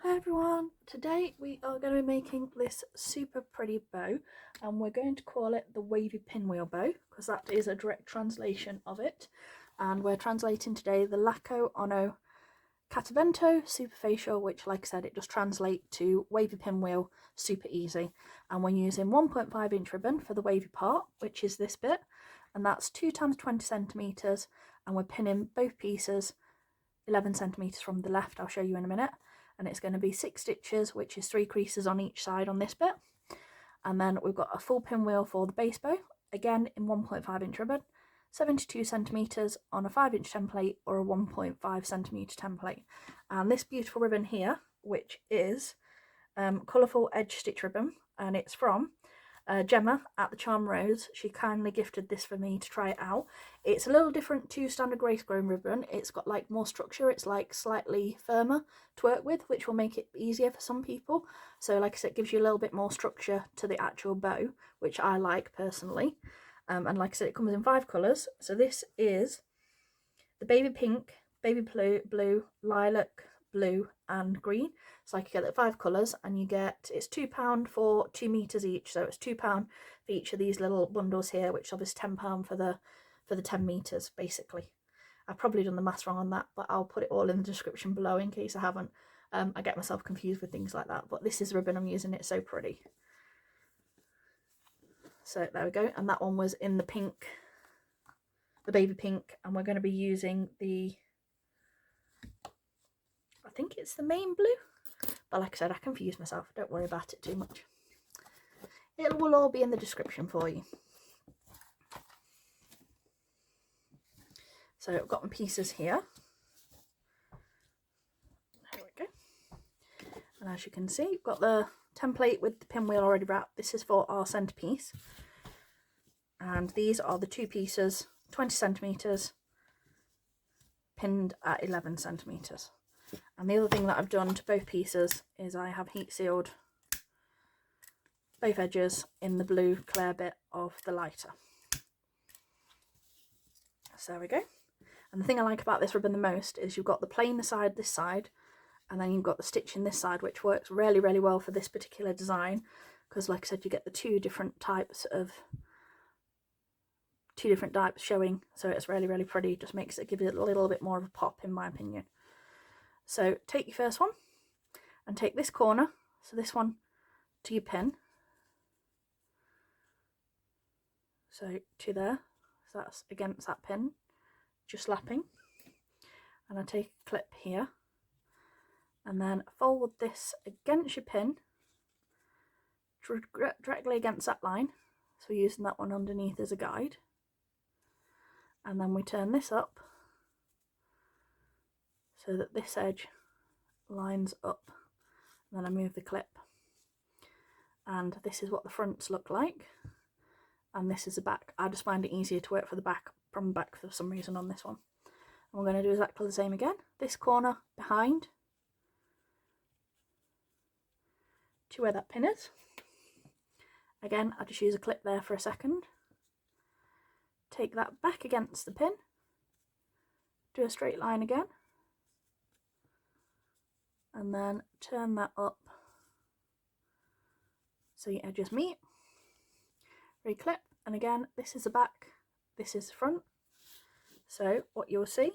Hi everyone, today we are going to be making this super pretty bow and we're going to call it the Wavy Pinwheel Bow because that is a direct translation of it, and we're translating today the Laco Ono Catavento Superfacial, which, like I said, it does translate to wavy pinwheel super easy, and we're using 1.5 inch ribbon for the wavy part, which is this bit, and that's 2 times 20 centimeters, and we're pinning both pieces 11 centimeters from the left. I'll show you in a minute. And it's going to be 6 stitches, which is 3 creases on each side on this bit. And then we've got a full pinwheel for the base bow, again in 1.5 inch ribbon, 72 centimeters on a 5 inch template or a 1.5 centimeter template. And this beautiful ribbon here, which is Colourful edge stitch ribbon, and it's from Gemma at the Charm Rose. She kindly gifted this for me to try it out. It's a little different to standard grosgrain ribbon. It's got like more structure. It's like slightly firmer to work with, which will make it easier for some people. So like I said, it gives you a little bit more structure to the actual bow, which I like personally. And like I said, it comes in 5 colours. So this is the baby pink, baby blue, lilac, blue and green. So like you get the 5 colours, and you get, it's £2 for 2 meters each, so it's £2 for each of these little bundles here, which is obviously £10 for the 10 meters basically. I've probably done the maths wrong on that, but I'll put it all in the description below in case I haven't. I get myself confused with things like that, but this is the ribbon I'm using. It's so pretty. So there we go, and that one was in the pink, the baby pink, and we're going to be using the, I think it's the main blue, but like I said, I confused myself. Don't worry about it too much. It will all be in the description for you. So I've got my pieces here. There we go. And as you can see, you've got the template with the pinwheel already wrapped. This is for our centerpiece. And these are the 2 pieces, 20 centimeters, pinned at 11 centimeters. And the other thing that I've done to both pieces is I have heat sealed both edges in the blue clear bit of the lighter. So there we go. And the thing I like about this ribbon the most is you've got the plain side this side, and then you've got the stitching this side, which works really, really well for this particular design, because like I said, you get the two different types showing, so it's really, really pretty. It just makes it, give it a little bit more of a pop, in my opinion. So take your first one and take this corner, so this one, to your pin. So to there, so that's against that pin, just lapping. And I take a clip here and then fold this against your pin, directly against that line. So we're using that one underneath as a guide. And then we turn this up so that this edge lines up. And then I move the clip. And this is what the fronts look like. And this is the back. I just find it easier to work for the back from the back for some reason on this one. And we're going to do exactly the same again. This corner behind to where that pin is. Again, I just use a clip there for a second. Take that back against the pin. Do a straight line again. And then turn that up so your edges meet. Reclip, and again, this is the back, this is the front. So what you'll see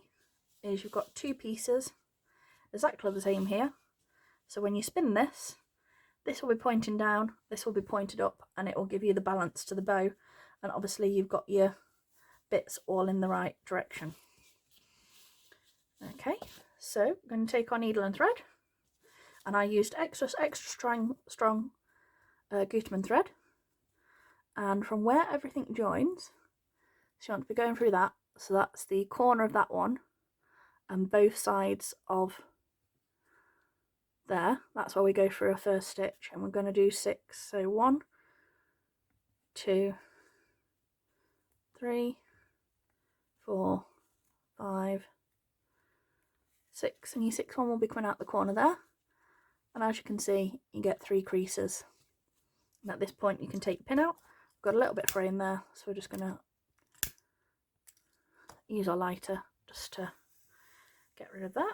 is you've got 2 pieces exactly the same here. So when you spin this, this will be pointing down, this will be pointed up, and it will give you the balance to the bow. And obviously you've got your bits all in the right direction. Okay, so I'm going to take our needle and thread, and I used extra strong Goodband thread. And from where everything joins, so you want to be going through that, so that's the corner of that one and both sides of there, that's where we go through a first stitch, and we're going to do 6. So 1, 2, 3, 4, 5, 6, and your 6th one will be coming out the corner there. And as you can see, you get 3 creases. And at this point you can take your pin out. Got a little bit of fraying there, so we're just going to use our lighter just to get rid of that.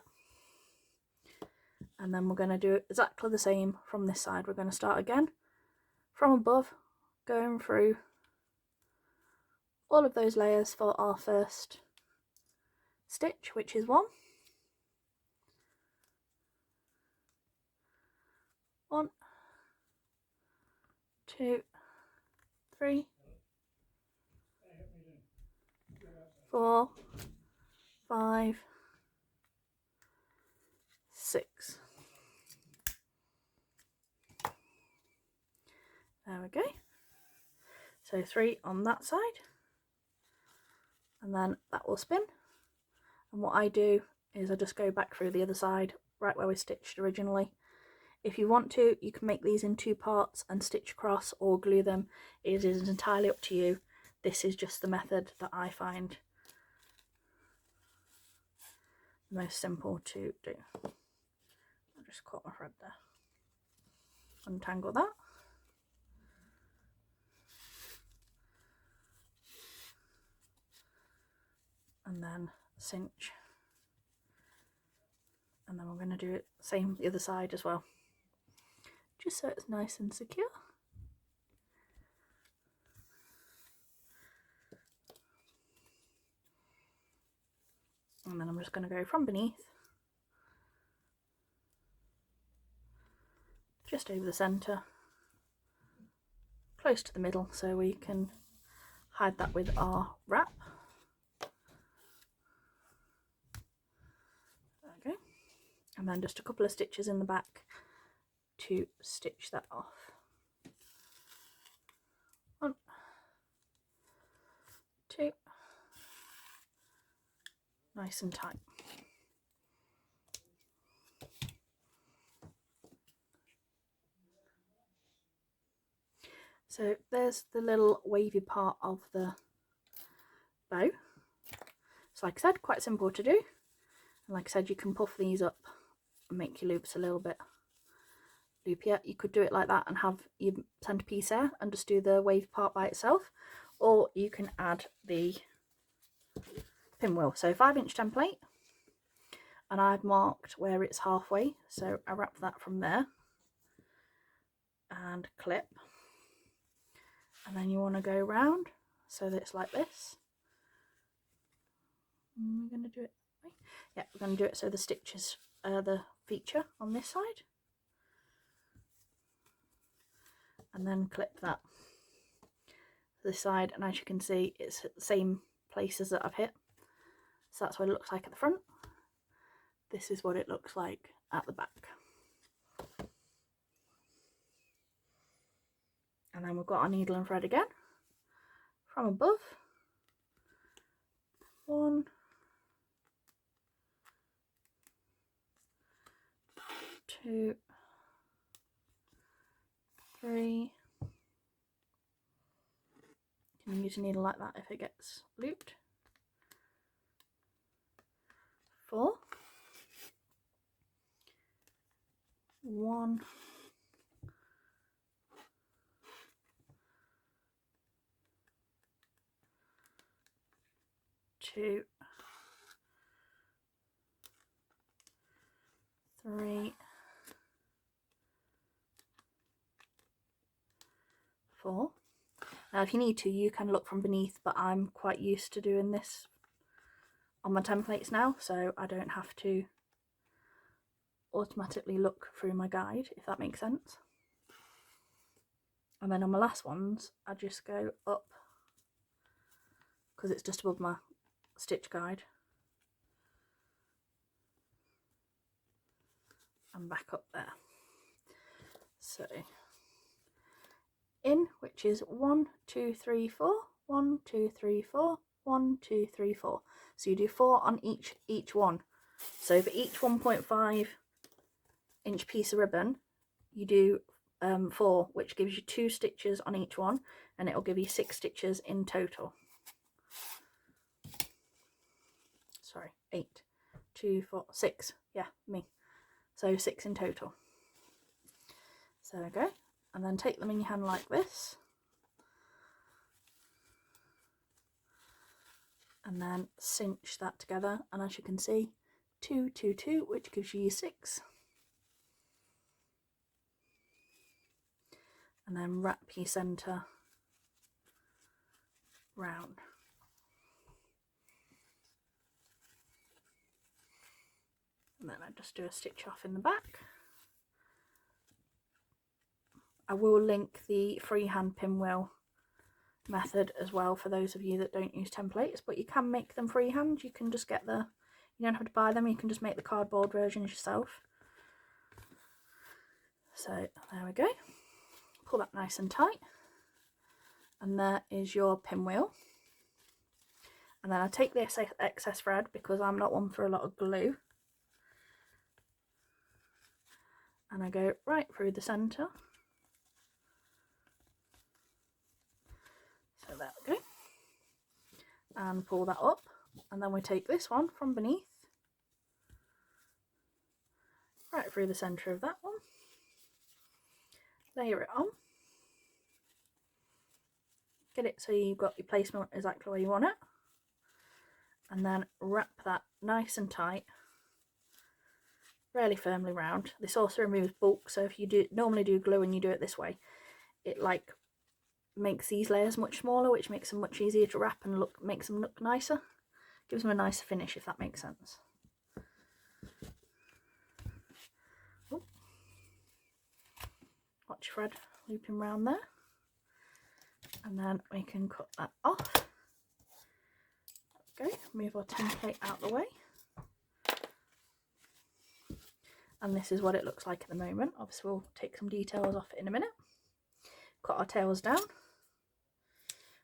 And then we're going to do exactly the same from this side. We're going to start again from above, going through all of those layers for our first stitch, which is 1, 1, 2, 3, 4, 5, 6. There we go. So 3 on that side, and then that will spin. And what I do is I just go back through the other side, right where we stitched originally. If you want to, you can make these in 2 parts and stitch across or glue them. It is entirely up to you. This is just the method that I find the most simple to do. I just caught my thread there. Untangle that. And then cinch. And then we're going to do it same the other side as well, just so it's nice and secure. And then I'm just going to go from beneath, just over the centre, close to the middle, so we can hide that with our wrap. There we go. And then just a couple of stitches in the back to stitch that off. 1, 2, nice and tight. So there's the little wavy part of the bow. So like I said, quite simple to do. And like I said, you can puff these up and make your loops a little bit loopier. You could do it like that and have your centerpiece there and just do the wave part by itself, or you can add the pinwheel. So 5-inch template, and I've marked where it's halfway, so I wrap that from there and clip, and then you want to go round so that it's like this. We're going to do it that way. Yeah, we're going to do it so the stitches the feature on this side, and then clip that to this side, and as you can see it's at the same places that I've hit. So that's what it looks like at the front. This is what it looks like at the back. And then we've got our needle and thread again from above. 1, 2, 3. You can use a needle like that if it gets looped. 4. 1, 2, 3, 4. Now if you need to, you can look from beneath, but I'm quite used to doing this on my templates now, so I don't have to automatically look through my guide, if that makes sense. And then on my last ones, I just go up, because it's just above my stitch guide, and back up there. So in, which is 1, 2, 3, 4, 1, 2, 3, 4, 1, 2, 3, 4. So you do 4 on each one. So for each 1.5-inch piece of ribbon, you do 4, which gives you 2 stitches on each one, and it'll give you 6 stitches in total. Sorry, 8, 2, 4, 6. Yeah, me. So 6 in total. So there we go. And then take them in your hand like this. And then cinch that together. And as you can see, 2, 2, 2, which gives you 6. and then wrap your centre round. And then I just do a stitch off in the back. I will link the freehand pinwheel method as well for those of you that don't use templates, but you can make them freehand. You can just get you don't have to buy them, you can just make the cardboard versions yourself. So there we go, pull that nice and tight, and there is your pinwheel. And then I take this excess thread, because I'm not one for a lot of glue, and I go right through the centre. So there we go, and pull that up, and then we take this one from beneath right through the centre of that one, layer it on, get it so you've got your placement exactly where you want it, and then wrap that nice and tight, really firmly round. This also removes bulk, so if you normally do glue and you do it this way, it like makes these layers much smaller, which makes them much easier to wrap and makes them look nicer, gives them a nicer finish, if that makes sense. Ooh. Watch your thread looping round there, and then we can cut that off. Okay, move our template out the way, and this is what it looks like at the moment. Obviously we'll take some details off it in a minute. Cut our tails down.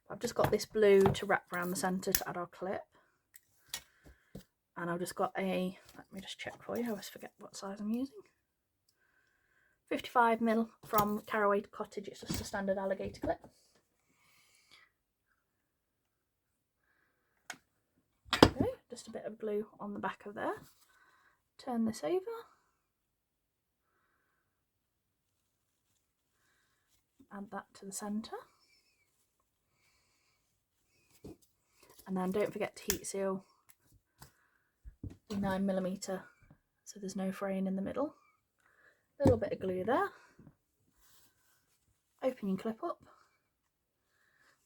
I've just got this blue to wrap around the centre to add our clip, and I've just got let me just check for you, I always forget what size I'm using. 55mm from Caraway Cottage, it's just a standard alligator clip. Okay, just a bit of glue on the back of there. Turn this over. Add that to the centre. And then don't forget to heat seal the 9mm so there's no fraying in the middle. A little bit of glue there. Open your clip up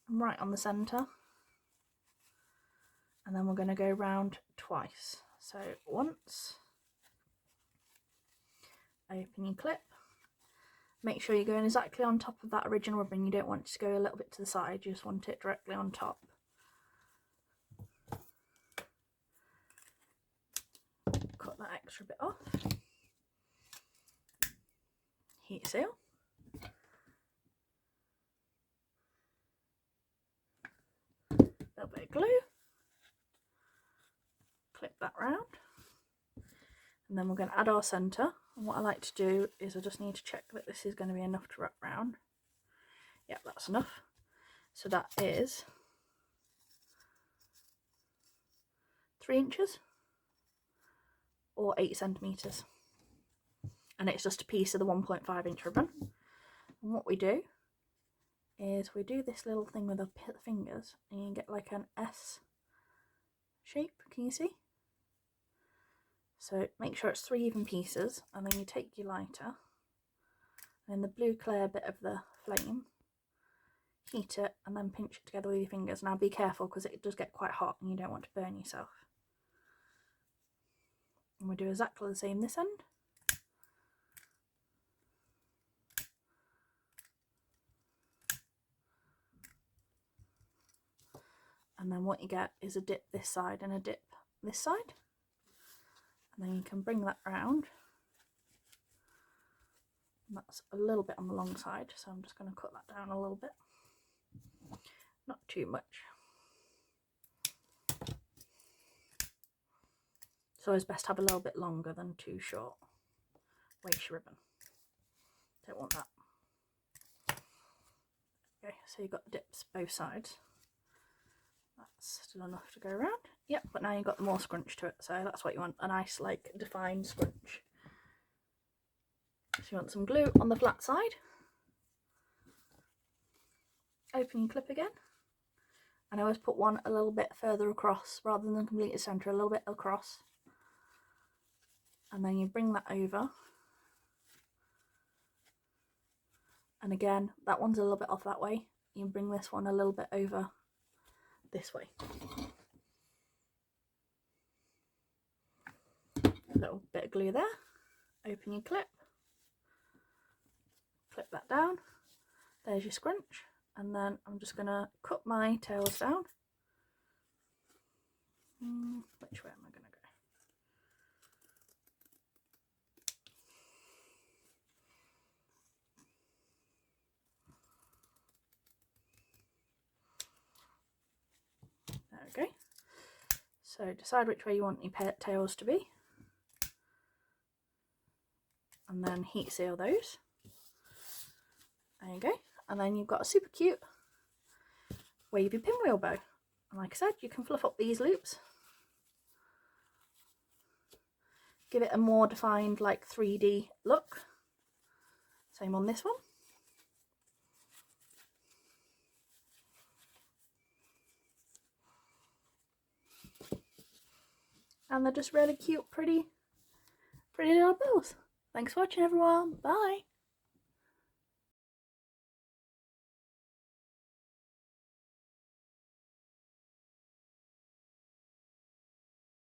and right on the centre, and then we're going to go round twice. So once, open your clip, make sure you're going exactly on top of that original ribbon. You don't want it to go a little bit to the side, you just want it directly on top. Cut that extra bit off, heat seal, a little bit of glue, clip that round, and then we're going to add our centre. And what I like to do is I just need to check that this is going to be enough to wrap round. Yeah, that's enough. So that is 3 inches or 8cm, and it's just a piece of the 1.5-inch ribbon. And what we do is we do this little thing with our fingers, and you get like an S shape, can you see? So make sure it's 3 even pieces, and then you take your lighter and the blue clear bit of the flame, heat it, and then pinch it together with your fingers. Now be careful, because it does get quite hot and you don't want to burn yourself. And we do exactly the same this end. And then what you get is a dip this side and a dip this side. And then you can bring that round. And that's a little bit on the long side, so I'm just going to cut that down a little bit. Not too much. It's always best to have a little bit longer than too short. Waste your ribbon. Don't want that. Okay, so you've got dips both sides. That's still enough to go around. Yep, but now you've got more scrunch to it, so that's what you want, a nice like defined scrunch. So you want some glue on the flat side. Open your clip again, and I always put one a little bit further across rather than completely centre, a little bit across. And then you bring that over And again, that one's a little bit off that way. You can bring this one a little bit over this way. A little bit of glue there. Open your clip. Clip that down. There's your scrunch. And then I'm just going to cut my tails down. Which way am I going to go? There we go. So decide which way you want your tails to be. And then heat seal those. There you go. And then you've got a super cute wavy pinwheel bow. And like I said, you can fluff up these loops. Give it a more defined, like 3D look. Same on this one. And they're just really cute, pretty little bows. Thanks for watching, everyone. Bye.